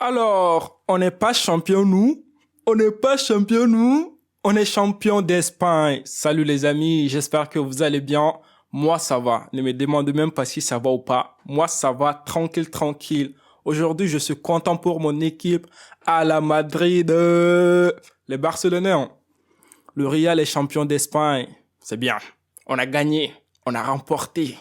Alors, on n'est pas champion, nous. On n'est pas champion, nous. On est champion d'Espagne. Salut les amis, j'espère que vous allez bien. Moi, ça va. Ne me demandez même pas si ça va ou pas. Moi, ça va tranquille, tranquille. Aujourd'hui, je suis content pour mon équipe à la Madrid. Les Barcelonais, hein. Le Real est champion d'Espagne. C'est bien. On a gagné. On a remporté.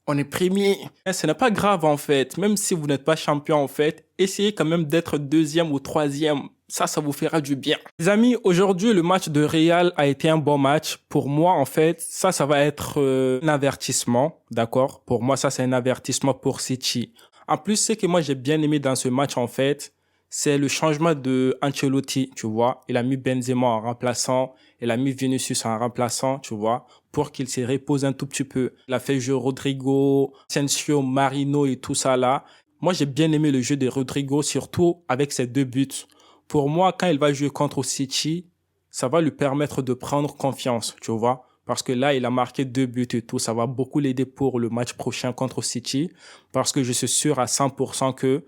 On est premier. Ce n'est pas grave en fait. Même si vous n'êtes pas champion en fait, essayez quand même d'être deuxième ou troisième. Ça vous fera du bien. Les amis, aujourd'hui, le match de Real a été un bon match. Pour moi, en fait, ça va être un avertissement. D'accord? Pour moi, ça, c'est un avertissement pour City. En plus, ce que moi, j'ai bien aimé dans ce match, en fait, c'est le changement de Ancelotti, tu vois. Il a mis Benzema en remplaçant, il a mis Vinicius en remplaçant, tu vois, pour qu'il se repose un tout petit peu. Il a fait jouer Rodrigo, Asensio, Marino et tout ça là. Moi, j'ai bien aimé le jeu de Rodrigo, surtout avec ses 2 buts. Pour moi, quand il va jouer contre City, ça va lui permettre de prendre confiance, tu vois. Parce que là, il a marqué 2 buts et tout. Ça va beaucoup l'aider pour le match prochain contre City. Parce que je suis sûr à 100% que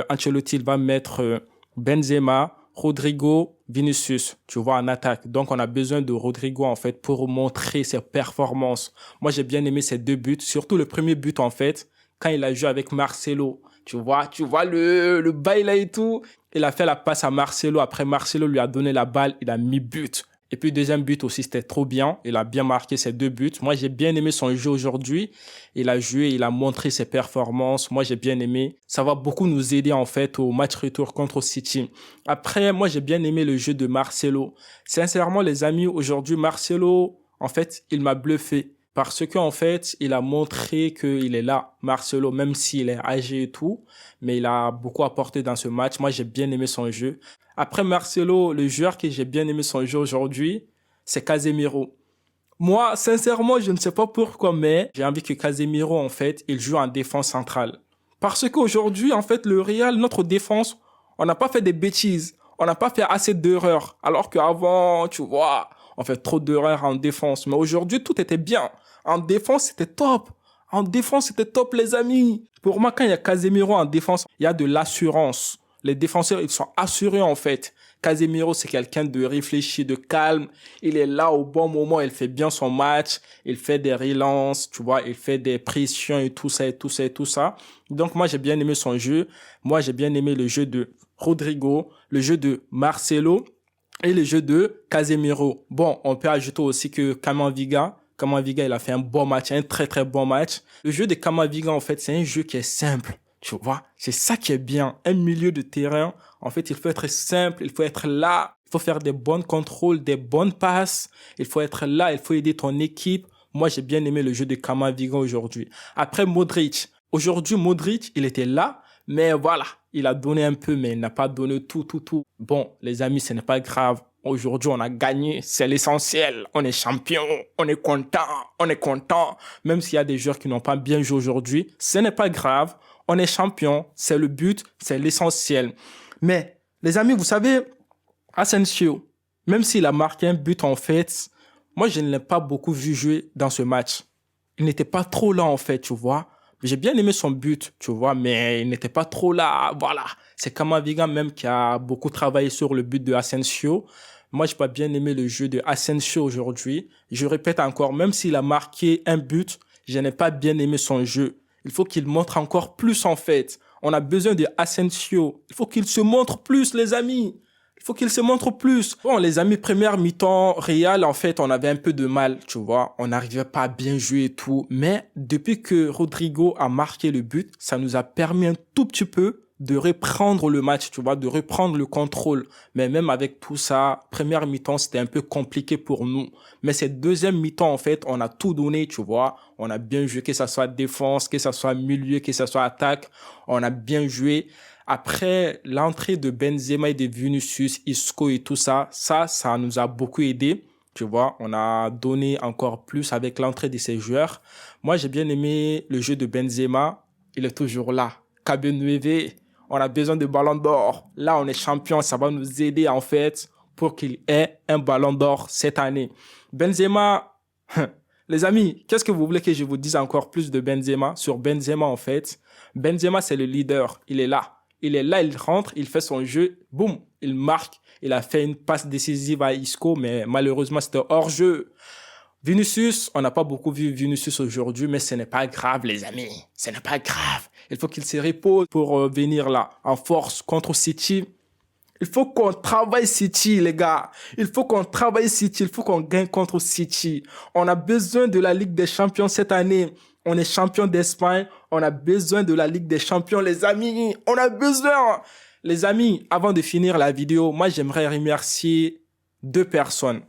Ancelotti va mettre Benzema, Rodrigo, Vinicius, tu vois, en attaque. Donc, on a besoin de Rodrigo, en fait, pour montrer ses performances. Moi, j'ai bien aimé ces 2 buts. Surtout le premier but, en fait, quand il a joué avec Marcelo. Tu vois le bail là et tout. Il a fait la passe à Marcelo. Après, Marcelo lui a donné la balle. Il a mis but. Et puis, deuxième but aussi, c'était trop bien. Il a bien marqué ses 2 buts. Moi, j'ai bien aimé son jeu aujourd'hui. Il a joué, il a montré ses performances. Moi, j'ai bien aimé. Ça va beaucoup nous aider, en fait, au match retour contre City. Après, moi, j'ai bien aimé le jeu de Marcelo. Sincèrement, les amis, aujourd'hui, Marcelo, en fait, il m'a bluffé. Parce que en fait, il a montré qu'il est là, Marcelo, même s'il est âgé et tout. Mais il a beaucoup apporté dans ce match. Moi, j'ai bien aimé son jeu. Après Marcelo, le joueur que j'ai bien aimé son jeu aujourd'hui, c'est Casemiro. Moi, sincèrement, je ne sais pas pourquoi, mais j'ai envie que Casemiro, en fait, il joue en défense centrale. Parce qu'aujourd'hui, en fait, le Real, notre défense, on n'a pas fait des bêtises. On n'a pas fait assez d'erreurs. Alors qu'avant, tu vois, on fait trop d'erreurs en défense. Mais aujourd'hui, tout était bien. En défense, c'était top. En défense, c'était top, les amis. Pour moi, quand il y a Casemiro en défense, il y a de l'assurance. Les défenseurs, ils sont assurés, en fait. Casemiro, c'est quelqu'un de réfléchi, de calme. Il est là au bon moment. Il fait bien son match. Il fait des relances, tu vois. Il fait des pressions et tout ça, et tout ça, et tout ça. Donc, moi, j'ai bien aimé son jeu. Moi, j'ai bien aimé le jeu de Rodrigo, le jeu de Marcelo et le jeu de Casemiro. Bon, on peut ajouter aussi que Camavinga, il a fait un bon match, un très, très bon match. Le jeu de Camavinga, en fait, c'est un jeu qui est simple. Tu vois, c'est ça qui est bien. Un milieu de terrain, en fait, il faut être simple, il faut être là, il faut faire des bons contrôles, des bonnes passes. Il faut être là, il faut aider ton équipe. Moi, j'ai bien aimé le jeu de Camavinga aujourd'hui. Après, Modric. Aujourd'hui, Modric, il était là, mais voilà, il a donné un peu, mais il n'a pas donné tout. Bon, les amis, ce n'est pas grave. Aujourd'hui, on a gagné, c'est l'essentiel. On est champion, on est content. Même s'il y a des joueurs qui n'ont pas bien joué aujourd'hui, ce n'est pas grave. On est champion, c'est le but, c'est l'essentiel. Mais, les amis, vous savez, Asensio, même s'il a marqué un but en fait, moi, je ne l'ai pas beaucoup vu jouer dans ce match. Il n'était pas trop là en fait, tu vois. J'ai bien aimé son but, tu vois, mais il n'était pas trop là, voilà. C'est Camavinga même qui a beaucoup travaillé sur le but de Asensio. Moi, j'ai pas bien aimé le jeu de Asensio aujourd'hui. Je répète encore, même s'il a marqué un but, je n'ai pas bien aimé son jeu. Il faut qu'il montre encore plus en fait. On a besoin de Asensio. Il faut qu'il se montre plus, les amis. Il faut qu'il se montre plus. Bon, les amis, première mi-temps, Real, en fait, on avait un peu de mal, tu vois. On n'arrivait pas à bien jouer et tout. Mais depuis que Rodrigo a marqué le but, ça nous a permis un tout petit peu de reprendre le match, tu vois, de reprendre le contrôle. Mais même avec tout ça, première mi-temps, c'était un peu compliqué pour nous. Mais cette deuxième mi-temps, en fait, on a tout donné, tu vois. On a bien joué, que ça soit défense, que ça soit milieu, que ça soit attaque. On a bien joué. Après l'entrée de Benzema et de Vinicius, Isco et tout ça, ça nous a beaucoup aidé. Tu vois, on a donné encore plus avec l'entrée de ces joueurs. Moi, j'ai bien aimé le jeu de Benzema. Il est toujours là. Cabernet, on a besoin de ballon d'or. Là, on est champion. Ça va nous aider, en fait, pour qu'il ait un ballon d'or cette année. Benzema, les amis, qu'est-ce que vous voulez que je vous dise encore plus de Benzema? Sur Benzema, en fait, Benzema, c'est le leader. Il est là. Il est là, il rentre, il fait son jeu, boum, il marque. Il a fait une passe décisive à Isco, mais malheureusement, c'était hors jeu. Vinicius, on n'a pas beaucoup vu Vinicius aujourd'hui, mais ce n'est pas grave, les amis. Ce n'est pas grave. Il faut qu'il se repose pour venir là, en force contre City. Il faut qu'on travaille City, les gars. Il faut qu'on travaille City. Il faut qu'on gagne contre City. On a besoin de la Ligue des Champions cette année. On est champion d'Espagne. On a besoin de la Ligue des Champions, les amis. On a besoin. Les amis, avant de finir la vidéo, moi, j'aimerais remercier deux personnes.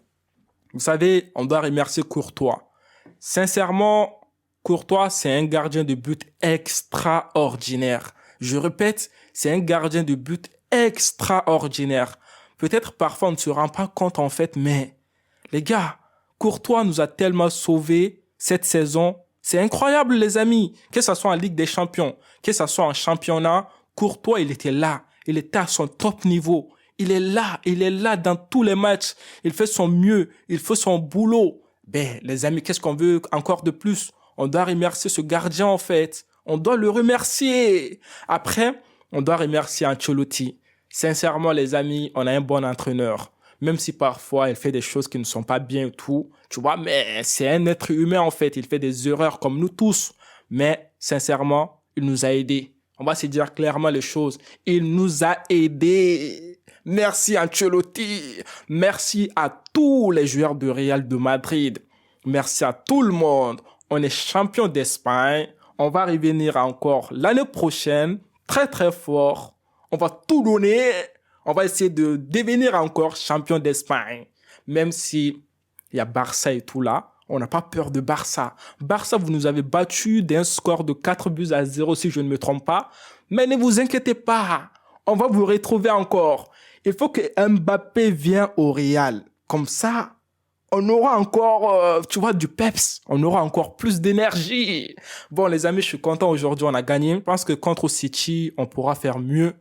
Vous savez, on doit remercier Courtois. Sincèrement, Courtois, c'est un gardien de but extraordinaire. Je répète, c'est un gardien de but extraordinaire. Peut-être parfois on ne se rend pas compte en fait, mais les gars, Courtois nous a tellement sauvés cette saison. C'est incroyable les amis. Que ce soit en Ligue des Champions, que ce soit en championnat, Courtois il était là. Il était à son top niveau. Il est là dans tous les matchs. Il fait son mieux, il fait son boulot. Ben les amis, qu'est-ce qu'on veut encore de plus? On doit remercier ce gardien en fait. On doit le remercier. Après, on doit remercier Ancelotti. Sincèrement, les amis, on a un bon entraîneur. Même si parfois, il fait des choses qui ne sont pas bien et tout. Tu vois, mais c'est un être humain, en fait. Il fait des erreurs comme nous tous. Mais, sincèrement, il nous a aidés. On va se dire clairement les choses. Il nous a aidés. Merci Ancelotti. Merci à tous les joueurs de Real de Madrid. Merci à tout le monde. On est champion d'Espagne. On va revenir encore l'année prochaine. Très, très fort. On va tout donner. On va essayer de devenir encore champion d'Espagne. Même si il y a Barça et tout là, on n'a pas peur de Barça. Barça, vous nous avez battu d'un score de 4-0 si je ne me trompe pas. Mais ne vous inquiétez pas. On va vous retrouver encore. Il faut que Mbappé vienne au Real. Comme ça, on aura encore, tu vois, du peps. On aura encore plus d'énergie. Bon, les amis, je suis content aujourd'hui, on a gagné. Je pense que contre City, on pourra faire mieux.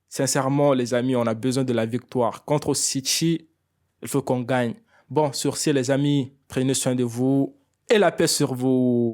Sincèrement, les amis, on a besoin de la victoire. Contre City, il faut qu'on gagne. Bon, sur ce, les amis, prenez soin de vous et la paix sur vous.